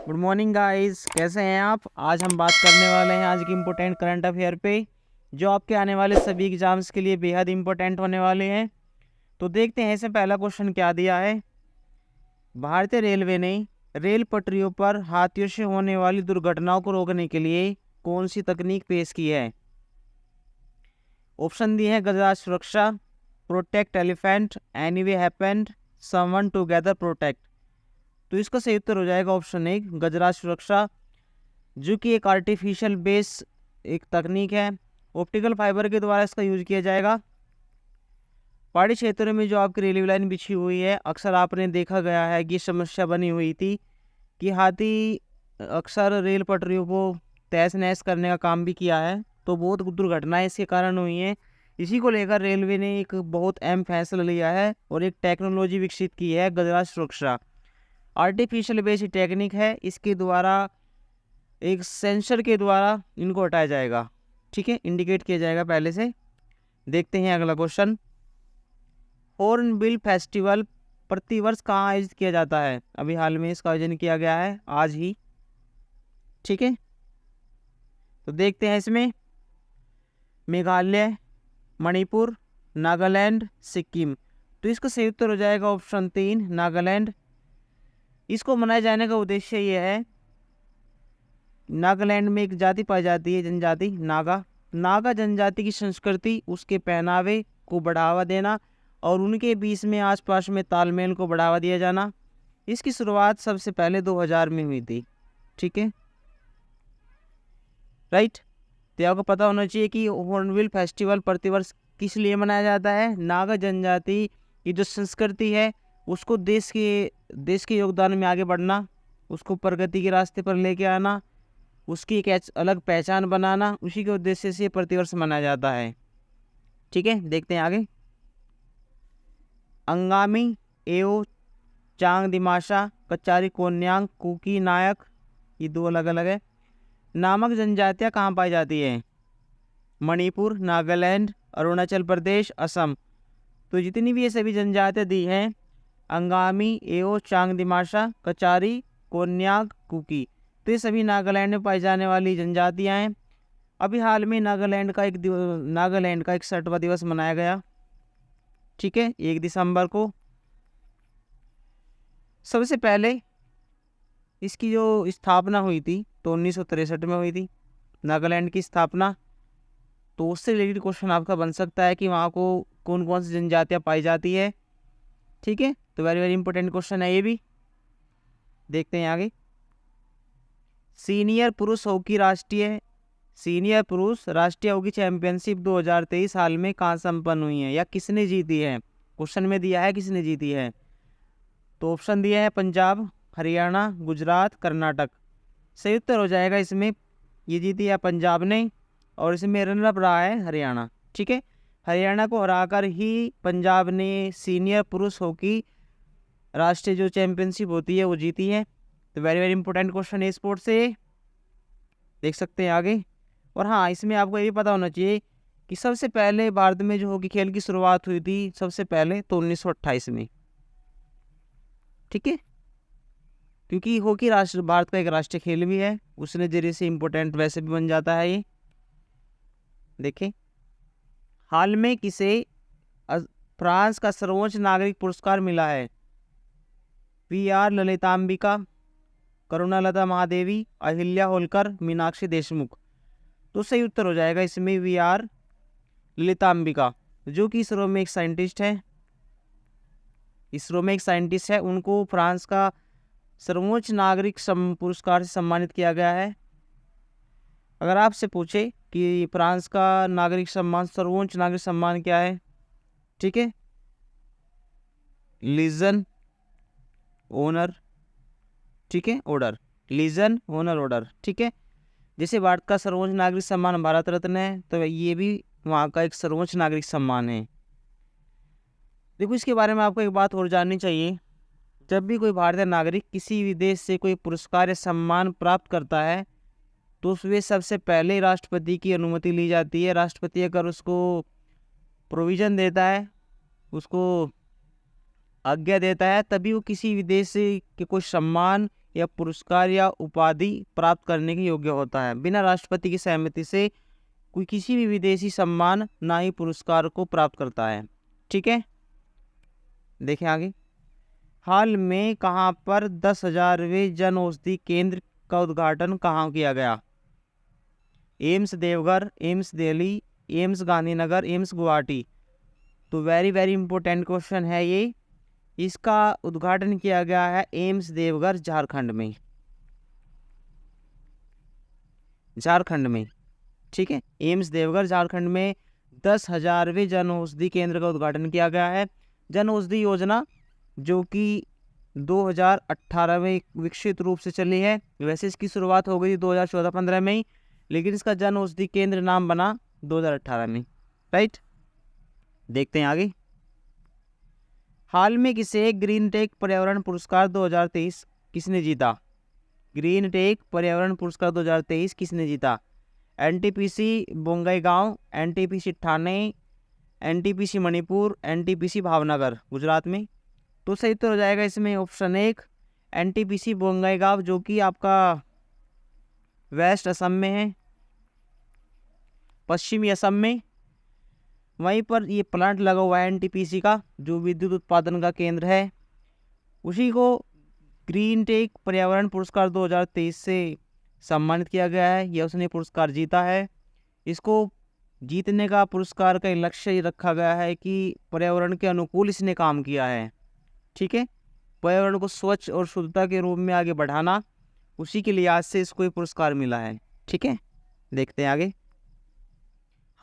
Good morning guys, कैसे हैं आप। आज हम बात करने वाले हैं आज की इम्पोर्टेंट करंट अफेयर पे, जो आपके आने वाले सभी एग्जाम्स के लिए बेहद इम्पोर्टेंट होने वाले हैं। तो देखते हैं इसमें पहला क्वेश्चन क्या दिया है। भारतीय रेलवे ने रेल पटरियों पर हाथियों से होने वाली दुर्घटनाओं को रोकने के लिए कौन सी तकनीक पेश की है। ऑप्शन दिए हैं गजराज सुरक्षा, protect elephant, anyway happened, someone together protect. तो इसका सही उत्तर हो जाएगा ऑप्शन 1 गजराज सुरक्षा, जो कि एक आर्टिफिशियल बेस एक तकनीक है। ऑप्टिकल फाइबर के द्वारा इसका यूज किया जाएगा। पहाड़ी क्षेत्रों में जो आपकी रेलवे लाइन बिछी हुई है, अक्सर आपने देखा गया है कि समस्या बनी हुई थी कि हाथी अक्सर रेल पटरियों को तहस नहस करने का काम भी किया है। तो बहुत दुर्घटनाएं इसके कारण हुई हैं। इसी को लेकर रेलवे ने एक बहुत अहम फैसला लिया है और एक टेक्नोलॉजी विकसित की है गजराज सुरक्षा। आर्टिफिशियल बेस टेक्निक है, इसके द्वारा एक सेंसर के द्वारा इनको हटाया जाएगा। ठीक है, इंडिकेट किया जाएगा पहले से। देखते हैं अगला क्वेश्चन। हॉर्नबिल फेस्टिवल प्रतिवर्ष कहाँ आयोजित किया जाता है। अभी हाल में इसका आयोजन किया गया है, आज ही। ठीक है, तो देखते हैं इसमें मेघालय, मणिपुर, नागालैंड, सिक्किम। तो इसका सही उत्तर हो जाएगा ऑप्शन 3 नागालैंड। इसको मनाए जाने का उद्देश्य यह है, नागालैंड में एक जाति पाई जाती है, जनजाति नागा। नागा जनजाति की संस्कृति, उसके पहनावे को बढ़ावा देना और उनके बीच में आसपास में तालमेल को बढ़ावा दिया जाना। इसकी शुरुआत सबसे पहले 2000 में हुई थी। ठीक है, राइट। तो आपको पता होना चाहिए कि हॉर्नबिल फेस्टिवल प्रतिवर्ष किस लिए मनाया जाता है। नागा जनजाति की जो संस्कृति है, उसको देश के योगदान में आगे बढ़ना, उसको प्रगति के रास्ते पर लेके आना, उसकी एक अलग पहचान बनाना, उसी के उद्देश्य से प्रतिवर्ष मनाया जाता है। ठीक है, देखते हैं आगे। अंगामी एओ चांग दिमाशा कचारी कोन्यांग कुकी नायक, ये दो अलग अलग है, नामक जनजातियाँ कहाँ पाई जाती है। मणिपुर, नागालैंड, अरुणाचल प्रदेश, असम। तो जितनी भी ये सभी जनजातियाँ दी हैं, अंगामी एओ चांग दिमाशा कचारी कोन्यांग कुकी, तो ये सभी नागालैंड में पाई जाने वाली जनजातियां हैं। अभी हाल में नागालैंड का एक 60वां दिवस मनाया गया। ठीक है, 1 दिसंबर को। सबसे पहले इसकी जो स्थापना हुई थी तो 1963 में हुई थी, नागालैंड की स्थापना। तो उससे रिलेटेड क्वेश्चन आपका बन सकता है कि वहाँ को कौन कौन सी जनजातियाँ पाई जाती है। ठीक है, तो वेरी वेरी इंपॉर्टेंट क्वेश्चन है ये भी। देखते हैं आगे। सीनियर पुरुष राष्ट्रीय हॉकी चैंपियनशिप 2023 हाल में कहाँ संपन्न हुई है या किसने जीती है। क्वेश्चन में दिया है किसने जीती है। तो ऑप्शन दिया है पंजाब, हरियाणा, गुजरात, कर्नाटक। सही उत्तर हो जाएगा इसमें, ये जीती है पंजाब ने और इसमें रनर अप रहा है हरियाणा। ठीक है, हरियाणा को हराकर ही पंजाब ने सीनियर पुरुष हॉकी राष्ट्रीय जो चैंपियनशिप होती है वो जीती है। तो वेरी वेरी इंपॉर्टेंट क्वेश्चन है स्पोर्ट्स से, देख सकते हैं आगे। और हाँ, इसमें आपको ये भी पता होना चाहिए कि सबसे पहले भारत में जो हॉकी खेल की शुरुआत हुई थी सबसे पहले तो 1928 में। ठीक है, क्योंकि हॉकी भारत का एक राष्ट्रीय खेल भी है, उसने जरिए से इम्पोर्टेंट वैसे भी बन जाता है ये। देखें, हाल में किसे फ्रांस का सर्वोच्च नागरिक पुरस्कार मिला है। VR ललितांबिका, करुणालता महादेवी, अहिल्या होलकर, मीनाक्षी देशमुख। तो सही उत्तर हो जाएगा इसमें VR ललितांबिका, जो कि इसरो में एक साइंटिस्ट है। उनको फ्रांस का सर्वोच्च नागरिक पुरस्कार से सम्मानित किया गया है। अगर आपसे पूछे कि फ्रांस का सर्वोच्च नागरिक सम्मान क्या है, ठीक है, लीजन ऑनर, ठीक है, ऑर्डर, लीजन ऑनर ऑर्डर। ठीक है, जैसे भारत का सर्वोच्च नागरिक सम्मान भारत रत्न है, तो ये भी वहाँ का एक सर्वोच्च नागरिक सम्मान है। देखो, इसके बारे में आपको एक बात और जाननी चाहिए। जब भी कोई भारतीय नागरिक किसी विदेश से कोई पुरस्कार या सम्मान प्राप्त करता है, तो उसमें सबसे पहले राष्ट्रपति की अनुमति ली जाती है। राष्ट्रपति अगर उसको प्रोविज़न देता है, उसको आज्ञा देता है, तभी वो किसी विदेश से के कोई सम्मान या पुरस्कार या उपाधि प्राप्त करने के योग्य होता है। बिना राष्ट्रपति की सहमति से कोई किसी भी विदेशी सम्मान ना ही पुरस्कार को प्राप्त करता है। ठीक है, देखें आगे। हाल में कहाँ पर 10,000वें जन औषधि केंद्र का उद्घाटन कहाँ किया गया? AIIMS Deoghar, AIIMS Delhi, AIIMS Gandhinagar, AIIMS Guwahati. तो वेरी वेरी इंपॉर्टेंट क्वेश्चन है ये। इसका उद्घाटन किया गया है एम्स देवघर, झारखंड में। झारखंड में, ठीक है, एम्स देवघर झारखंड में 10,000वें जन औषधि केंद्र का उद्घाटन किया गया है। जन औषधि योजना जो कि 2018 में विकसित रूप से चली है। वैसे इसकी शुरुआत हो गई 2014-15 में ही, लेकिन इसका जन औषधि केंद्र नाम बना 2018 में। राइट, देखते हैं आगे। हाल में किसे ग्रीन टेक पर्यावरण पुरस्कार 2023 किसने जीता? ग्रीन टेक पर्यावरण पुरस्कार 2023 किसने जीता? NTPC Bongaigaon, NTPC Thane, NTPC Manipur, NTPC Bhavnagar, Gujarat में। तो सही तो हो जाएगा इसमें ऑप्शन 1 एनटीपीसी बोंगईगांव, जो कि आपका वेस्ट असम में है, पश्चिमी असम में। वहीं पर ये प्लांट लगा हुआ है एनटीपीसी का, जो विद्युत उत्पादन का केंद्र है। उसी को ग्रीन टेक पर्यावरण पुरस्कार 2023 से सम्मानित किया गया है, या उसने पुरस्कार जीता है। इसको जीतने का पुरस्कार का लक्ष्य ये रखा गया है कि पर्यावरण के अनुकूल इसने काम किया है। ठीक है, पर्यावरण को स्वच्छ और शुद्धता के रूप में आगे बढ़ाना, उसी के लिहाज से इसको ये पुरस्कार मिला है। ठीक है, देखते हैं आगे।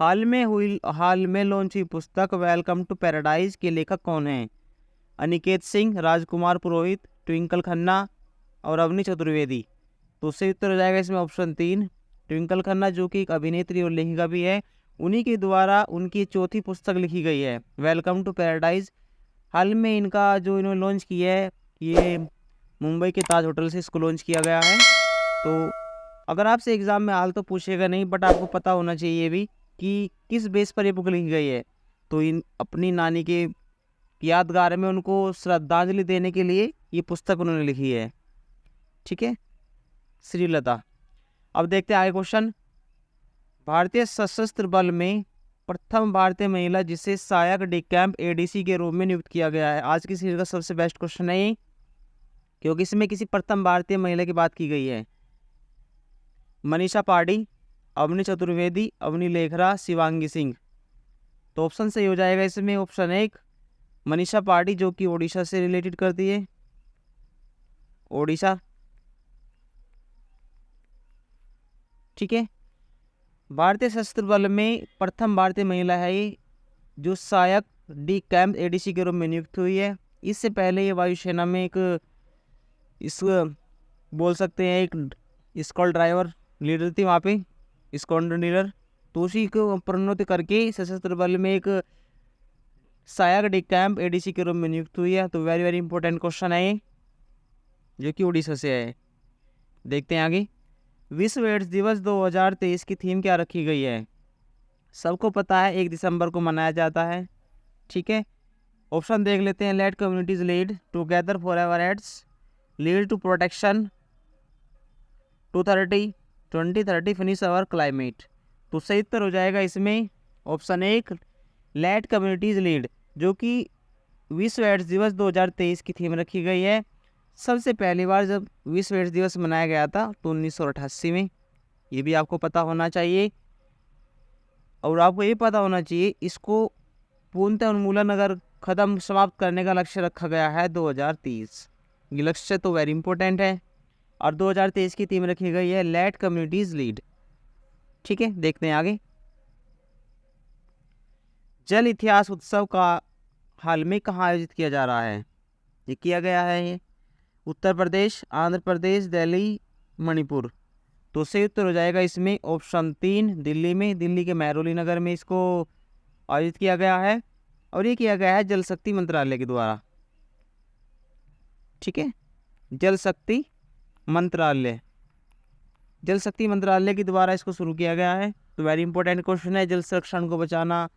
हाल में लॉन्च हुई पुस्तक वेलकम टू पैराडाइज के लेखक कौन हैं? अनिकेत सिंह, राजकुमार पुरोहित, ट्विंकल खन्ना और अवनी चतुर्वेदी। तो उससे उत्तर हो जाएगा इसमें ऑप्शन 3 ट्विंकल खन्ना, जो कि एक अभिनेत्री और लेखिका भी है। उन्हीं के द्वारा उनकी चौथी पुस्तक लिखी गई है वेलकम टू पैराडाइज। हाल में इनका जो इन्होंने लॉन्च किया है, ये मुंबई के ताज होटल से इसको लॉन्च किया गया है। तो अगर आपसे एग्ज़ाम में हाल तो पूछेगा नहीं, बट आपको पता होना चाहिए भी कि किस बेस पर ये बुक लिखी गई है। तो इन अपनी नानी के यादगार में उनको श्रद्धांजलि देने के लिए ये पुस्तक उन्होंने लिखी है। ठीक है, श्रीलता। अब देखते हैं आगे क्वेश्चन। भारतीय सशस्त्र बल में प्रथम भारतीय महिला जिसे सहायक डी कैंप एडीसी के रूप में नियुक्त किया गया है। आज की सीरीज का सबसे बेस्ट क्वेश्चन है ये, क्योंकि इसमें किसी प्रथम भारतीय महिला की बात की गई है। मनीषा पांडे, अवनी चतुर्वेदी, अवनी लेखरा, शिवांगी सिंह। तो ऑप्शन सही हो जाएगा इसमें ऑप्शन 1 मनीषा पांडे, जो कि ओडिशा से रिलेटेड करती है, ओडिशा। ठीक है, भारतीय सशस्त्र बल में प्रथम भारतीय महिला है ये, जो सहायक डी कैंप एडीसी के रूप में नियुक्त हुई है। इससे पहले ये वायुसेना में एक बोल सकते हैं एक स्क्वाड ड्राइवर लीडर थी वहाँ पे, स्क्वाड्रन लीडर। तो उसी को प्रोन्नति करके सशस्त्र बल में एक सहायक डी कैंप एडीसी के रूप में नियुक्त हुई है। तो वेरी वेरी इंपॉर्टेंट क्वेश्चन है ये, जो कि उड़ीसा से है। देखते हैं आगे। विश्व एड्स दिवस 2023 की थीम क्या रखी गई है? सबको पता है 1 दिसंबर को मनाया जाता है। ठीक है, ऑप्शन देख लेते हैं। Let communities lead together for ever AIDS, lead to protection 2030 finish our climate. तो सही उत्तर हो जाएगा इसमें ऑप्शन 1 लेट कम्युनिटीज लीड, जो कि विश्व एड्स दिवस 2023 की थीम रखी गई है। सबसे पहली बार जब विश्व एड्स दिवस मनाया गया था तो 1988 में। ये भी आपको पता होना चाहिए, और आपको ये पता होना चाहिए इसको पूर्णतः उन्मूलन अगर ख़त्म समाप्त करने का लक्ष्य रखा गया है 2030। ये लक्ष्य तो वेरी इंपॉर्टेंट है, और 2023 की थीम रखी गई है लेट कम्युनिटीज लीड। ठीक है, देखते हैं आगे। जल इतिहास उत्सव का हाल में कहाँ आयोजित किया जा रहा है? ये किया गया है ये उत्तर प्रदेश, आंध्र प्रदेश, दिल्ली, मणिपुर। तो सही उत्तर हो जाएगा इसमें ऑप्शन 3 दिल्ली में, दिल्ली के महरौली नगर में इसको आयोजित किया गया है, और ये किया गया है जल शक्ति मंत्रालय के द्वारा। ठीक है, जल शक्ति मंत्रालय के द्वारा इसको शुरू किया गया है। तो वेरी इंपॉर्टेंट क्वेश्चन है, जल संरक्षण को बचाना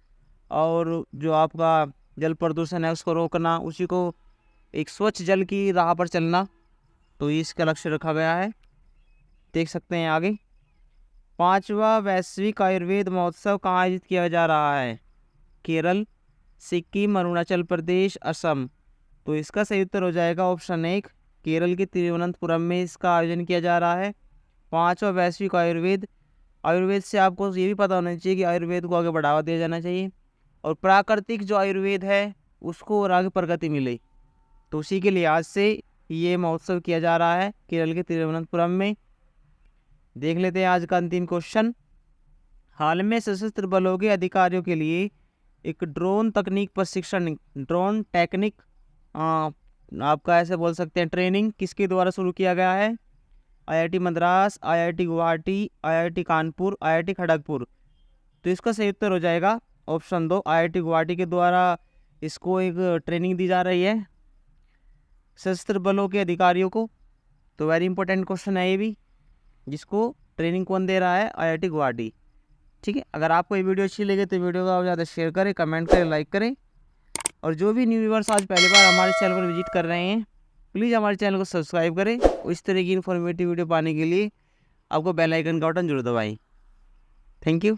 और जो आपका जल प्रदूषण है उसको रोकना, उसी को एक स्वच्छ जल की राह पर चलना। तो इसका लक्ष्य रखा गया है। देख सकते हैं आगे, 5वां वैश्विक आयुर्वेद महोत्सव कहाँ आयोजित किया जा रहा है? केरल, सिक्किम, अरुणाचल प्रदेश, असम। तो इसका सही उत्तर हो जाएगा ऑप्शन 1, केरल के तिरुवनंतपुरम में इसका आयोजन किया जा रहा है। 5वां वैश्विक आयुर्वेद से आपको ये भी पता होना चाहिए कि आयुर्वेद को आगे बढ़ावा दिया जाना चाहिए और प्राकृतिक जो आयुर्वेद है उसको और आगे प्रगति मिले, तो उसी के लिए आज से ये महोत्सव किया जा रहा है केरल के तिरुवनंतपुरम में। देख लेते हैं आज का अंतिम क्वेश्चन। हाल में सशस्त्र बलों के अधिकारियों के लिए एक ड्रोन तकनीक प्रशिक्षण, ड्रोन टेक्निक आपका ऐसे बोल सकते हैं ट्रेनिंग किसके द्वारा शुरू किया गया है? IIT Madras, IIT Guwahati, IIT Kanpur, IIT Kharagpur. तो इसका सही उत्तर हो जाएगा ऑप्शन 2, आईआईटी गुवाहाटी के द्वारा इसको एक ट्रेनिंग दी जा रही है सशस्त्र बलों के अधिकारियों को। तो वेरी इंपॉर्टेंट क्वेश्चन है ये भी, जिसको ट्रेनिंग कौन दे रहा है? आईआईटी गुवाहाटी। ठीक है, अगर आपको ये वीडियो अच्छी लगे तो वीडियो को आप ज़्यादा शेयर करें, कमेंट करें, लाइक करें। और जो भी न्यू व्यूअर्स आज पहली बार हमारे चैनल पर विजिट कर रहे हैं, प्लीज़ हमारे चैनल को सब्सक्राइब करें और इस तरह की इन्फॉर्मेटिव वीडियो पाने के लिए आपको बेल आइकन का बटन जरूर दबाएं। Thank you.